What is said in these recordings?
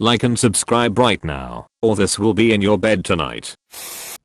Like and subscribe right now, or this will be in your bed tonight.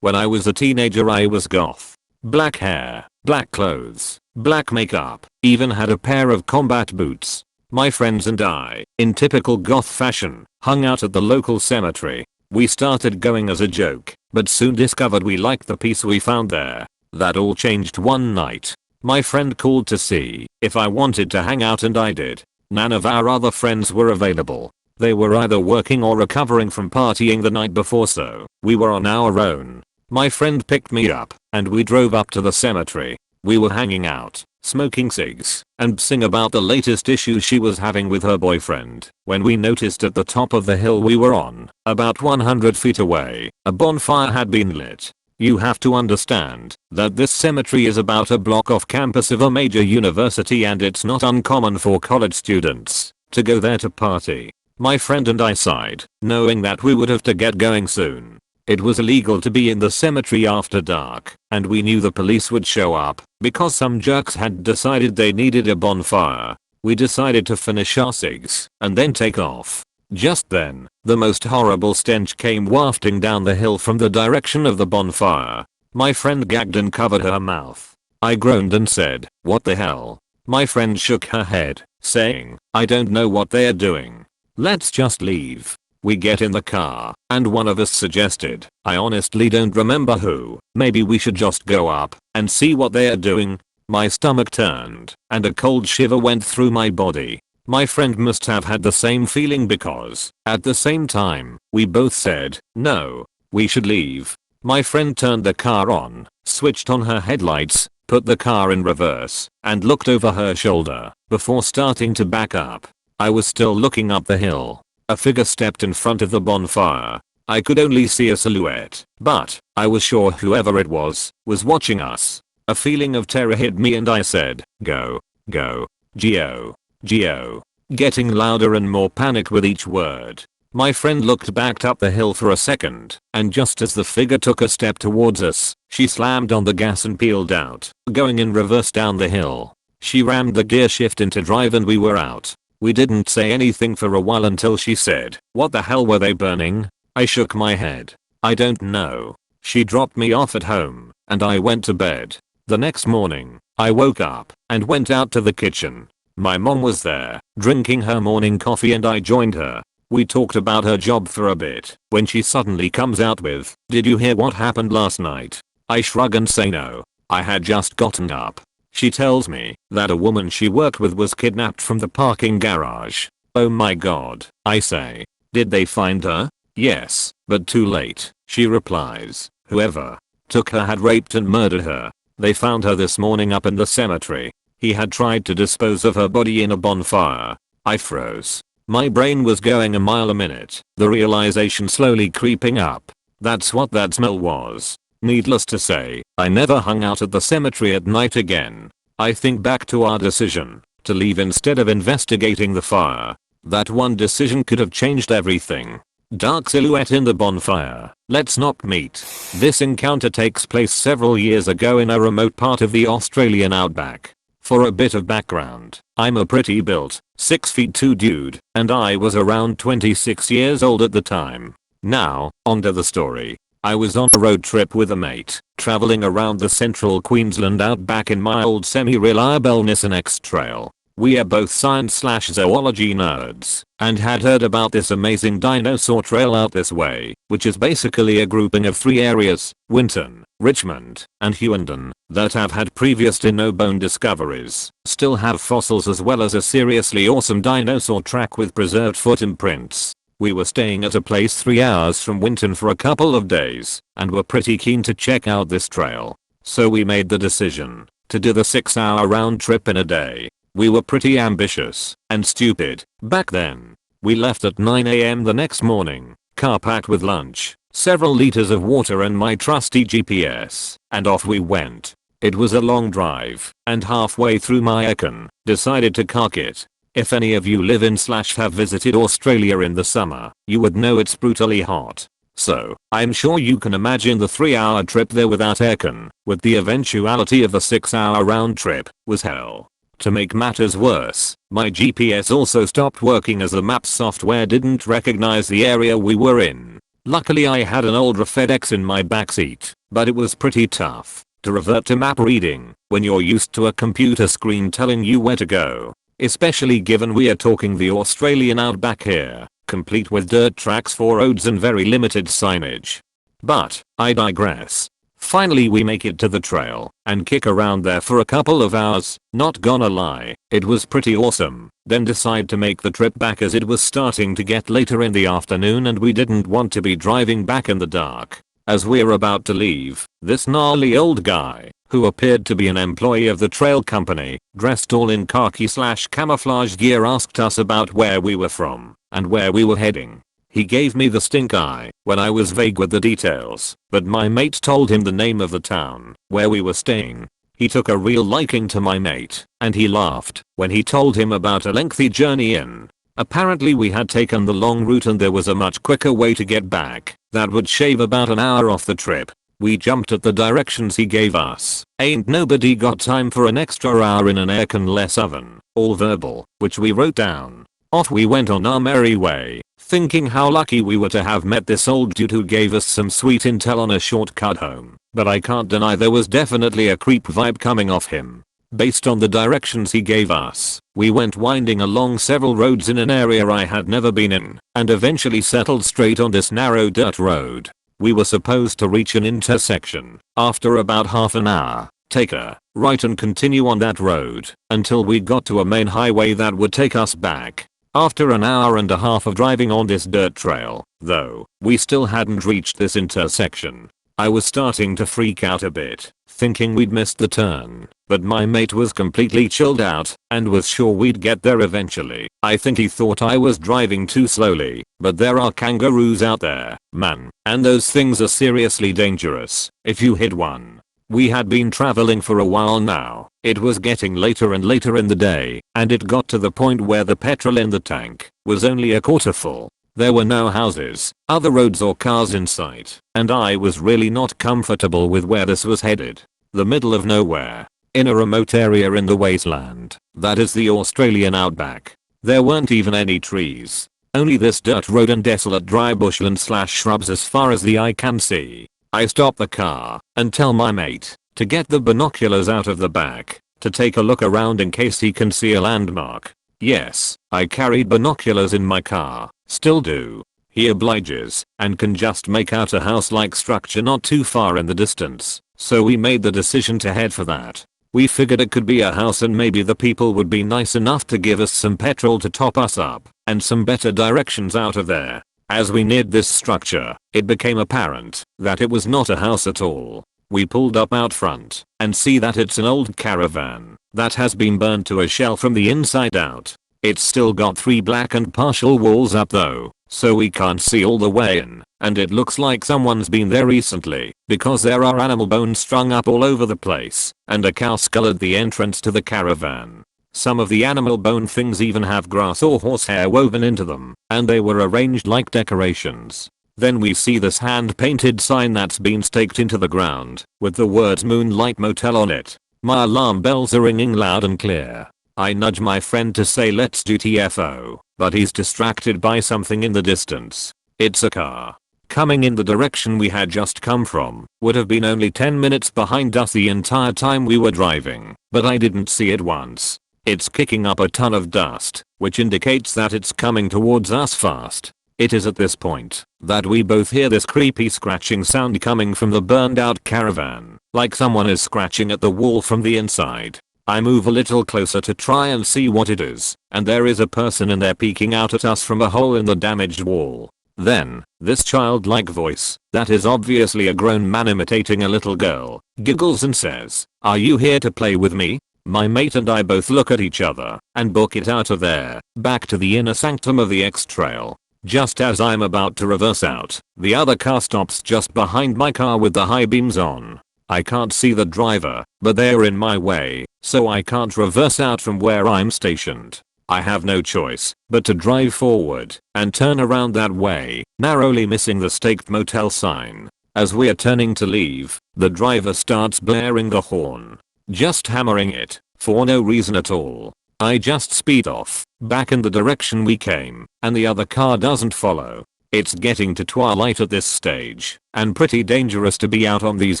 When I was a teenager I was goth. Black hair, black clothes, black makeup, even had a pair of combat boots. My friends and I, in typical goth fashion, hung out at the local cemetery. We started going as a joke, but soon discovered we liked the peace we found there. That all changed one night. My friend called to see if I wanted to hang out and I did. None of our other friends were available. They were either working or recovering from partying the night before, so we were on our own. My friend picked me up and we drove up to the cemetery. We were hanging out, smoking cigs, and sing about the latest issues she was having with her boyfriend when we noticed at the top of the hill we were on, about 100 feet away, a bonfire had been lit. You have to understand that this cemetery is about a block off campus of a major university and it's not uncommon for college students to go there to party. My friend and I sighed, knowing that we would have to get going soon. It was illegal to be in the cemetery after dark, and we knew the police would show up because some jerks had decided they needed a bonfire. We decided to finish our cigs and then take off. Just then, the most horrible stench came wafting down the hill from the direction of the bonfire. My friend gagged and covered her mouth. I groaned and said, "What the hell?" My friend shook her head, saying, "I don't know what they're doing. Let's just leave." We get in the car, and one of us suggested, I honestly don't remember who, maybe we should just go up and see what they're doing. My stomach turned, and a cold shiver went through my body. My friend must have had the same feeling because, at the same time, we both said, "No, we should leave." My friend turned the car on, switched on her headlights, put the car in reverse, and looked over her shoulder before starting to back up. I was still looking up the hill. A figure stepped in front of the bonfire. I could only see a silhouette, but I was sure whoever it was watching us. A feeling of terror hit me and I said, "Go, go, Geo, Geo," getting louder and more panicked with each word. My friend looked back up the hill for a second, and just as the figure took a step towards us, she slammed on the gas and peeled out, going in reverse down the hill. She rammed the gear shift into drive and we were out. We didn't say anything for a while until she said, "What the hell were they burning?" I shook my head. "I don't know." She dropped me off at home, and I went to bed. The next morning, I woke up and went out to the kitchen. My mom was there, drinking her morning coffee, and I joined her. We talked about her job for a bit when she suddenly comes out with, "Did you hear what happened last night?" I shrug and say no. I had just gotten up. She tells me that a woman she worked with was kidnapped from the parking garage. "Oh my god," I say. "Did they find her?" "Yes, but too late," she replies. "Whoever took her had raped and murdered her. They found her this morning up in the cemetery. He had tried to dispose of her body in a bonfire." I froze. My brain was going a mile a minute, the realization slowly creeping up. That's what that smell was. Needless to say, I never hung out at the cemetery at night again. I think back to our decision to leave instead of investigating the fire. That one decision could have changed everything. Dark silhouette in the bonfire. Let's not meet. This encounter takes place several years ago in a remote part of the Australian outback. For a bit of background, I'm a pretty built, 6'2" dude, and I was around 26 years old at the time. Now, onto the story. I was on a road trip with a mate, traveling around the central Queensland outback in my old semi-reliable Nissan X-Trail. We are both science/zoology nerds, and had heard about this amazing dinosaur trail out this way, which is basically a grouping of 3 areas, Winton, Richmond, and Hughenden, that have had previous dino-bone discoveries, still have fossils as well as a seriously awesome dinosaur track with preserved foot imprints. We were staying at a place 3 hours from Winton for a couple of days, and were pretty keen to check out this trail. So we made the decision to do the 6-hour round trip in a day. We were pretty ambitious and stupid back then. We left at 9 AM the next morning, car packed with lunch, several liters of water and my trusty GPS, and off we went. It was a long drive, and halfway through my icon, decided to cock it. If any of you live in/have visited Australia in the summer, you would know it's brutally hot. So, I'm sure you can imagine the 3-hour trip there without aircon, with the eventuality of a 6-hour round trip, was hell. To make matters worse, my GPS also stopped working as the map software didn't recognize the area we were in. Luckily I had an older FedEx in my backseat, but it was pretty tough to revert to map reading when you're used to a computer screen telling you where to go. Especially given we are talking the Australian outback here, complete with dirt tracks for roads and very limited signage. But, I digress. Finally we make it to the trail and kick around there for a couple of hours. Not gonna lie, it was pretty awesome. Then decide to make the trip back as it was starting to get later in the afternoon and we didn't want to be driving back in the dark. As we're about to leave, this gnarly old guy, who appeared to be an employee of the trail company, dressed all in khaki/camouflage gear, asked us about where we were from and where we were heading. He gave me the stink eye when I was vague with the details, but my mate told him the name of the town where we were staying. He took a real liking to my mate, and he laughed when he told him about a lengthy journey in. Apparently we had taken the long route and there was a much quicker way to get back that would shave about an hour off the trip. We jumped at the directions he gave us. Ain't nobody got time for an extra hour in an aircon-less oven. All verbal, which we wrote down. Off we went on our merry way, thinking how lucky we were to have met this old dude who gave us some sweet intel on a shortcut home. But I can't deny there was definitely a creep vibe coming off him. Based on the directions he gave us, we went winding along several roads in an area I had never been in, and eventually settled straight on this narrow dirt road. We were supposed to reach an intersection after about half an hour, take a right and continue on that road until we got to a main highway that would take us back. After an hour and a half of driving on this dirt trail, though, we still hadn't reached this intersection. I was starting to freak out a bit, thinking we'd missed the turn, but my mate was completely chilled out and was sure we'd get there eventually. I think he thought I was driving too slowly, but there are kangaroos out there, man, and those things are seriously dangerous if you hit one. We had been traveling for a while now. It was getting later and later in the day, and it got to the point where the petrol in the tank was only a quarter full. There were no houses, other roads or cars in sight, and I was really not comfortable with where this was headed. The middle of nowhere, in a remote area in the wasteland, that is the Australian outback. There weren't even any trees, only this dirt road and desolate dry bushland/shrubs as far as the eye can see. I stop the car and tell my mate to get the binoculars out of the back to take a look around in case he can see a landmark. Yes, I carried binoculars in my car, still do. He obliges and can just make out a house-like structure not too far in the distance, so we made the decision to head for that. We figured it could be a house and maybe the people would be nice enough to give us some petrol to top us up and some better directions out of there. As we neared this structure, it became apparent that it was not a house at all. We pulled up out front and see that it's an old caravan that has been burned to a shell from the inside out. It's still got 3 black and partial walls up though, so we can't see all the way in, and it looks like someone's been there recently because there are animal bones strung up all over the place and a cow skull at the entrance to the caravan. Some of the animal bone things even have grass or horsehair woven into them, and they were arranged like decorations. Then we see this hand-painted sign that's been staked into the ground, with the words Moonlight Motel on it. My alarm bells are ringing loud and clear. I nudge my friend to say let's do TFO, but he's distracted by something in the distance. It's a car. Coming in the direction we had just come from, would have been only 10 minutes behind us the entire time we were driving, but I didn't see it once. It's kicking up a ton of dust, which indicates that it's coming towards us fast. It is at this point that we both hear this creepy scratching sound coming from the burned out caravan, like someone is scratching at the wall from the inside. I move a little closer to try and see what it is, and there is a person in there peeking out at us from a hole in the damaged wall. Then, this childlike voice, that is obviously a grown man imitating a little girl, giggles and says, "Are you here to play with me?" My mate and I both look at each other and book it out of there, back to the inner sanctum of the X Trail. Just as I'm about to reverse out, the other car stops just behind my car with the high beams on. I can't see the driver, but they're in my way, so I can't reverse out from where I'm stationed. I have no choice but to drive forward and turn around that way, narrowly missing the staked motel sign. As we're turning to leave, the driver starts blaring the horn. Just hammering it, for no reason at all. I just speed off, back in the direction we came, and the other car doesn't follow. It's getting to twilight at this stage, and pretty dangerous to be out on these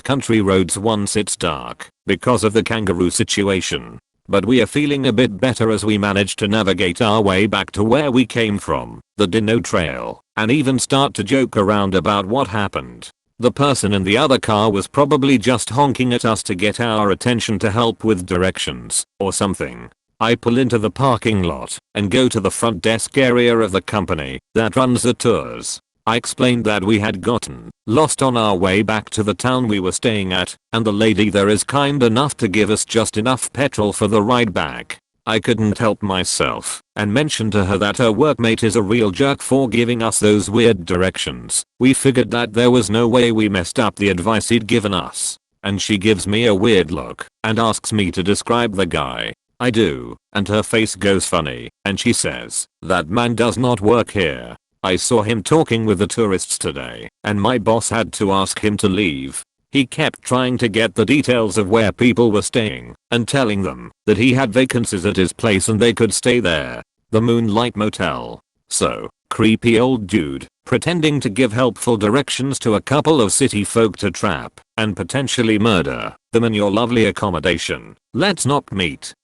country roads once it's dark, because of the kangaroo situation. But we are feeling a bit better as we manage to navigate our way back to where we came from, the Dino Trail, and even start to joke around about what happened. The person in the other car was probably just honking at us to get our attention to help with directions, or something. I pull into the parking lot and go to the front desk area of the company that runs the tours. I explained that we had gotten lost on our way back to the town we were staying at, and the lady there is kind enough to give us just enough petrol for the ride back. I couldn't help myself and mentioned to her that her workmate is a real jerk for giving us those weird directions. We figured that there was no way we messed up the advice he'd given us. And she gives me a weird look and asks me to describe the guy. I do, and her face goes funny, and she says, "That man does not work here. I saw him talking with the tourists today, and my boss had to ask him to leave. He kept trying to get the details of where people were staying, and telling them that he had vacancies at his place and they could stay there. The Moonlight Motel." So, creepy old dude, pretending to give helpful directions to a couple of city folk to trap, and potentially murder them in your lovely accommodation. Let's not meet.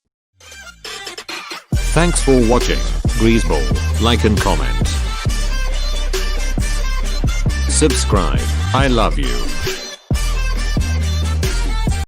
Thanks for watching. Greaseball, like and comment. Subscribe. I love you.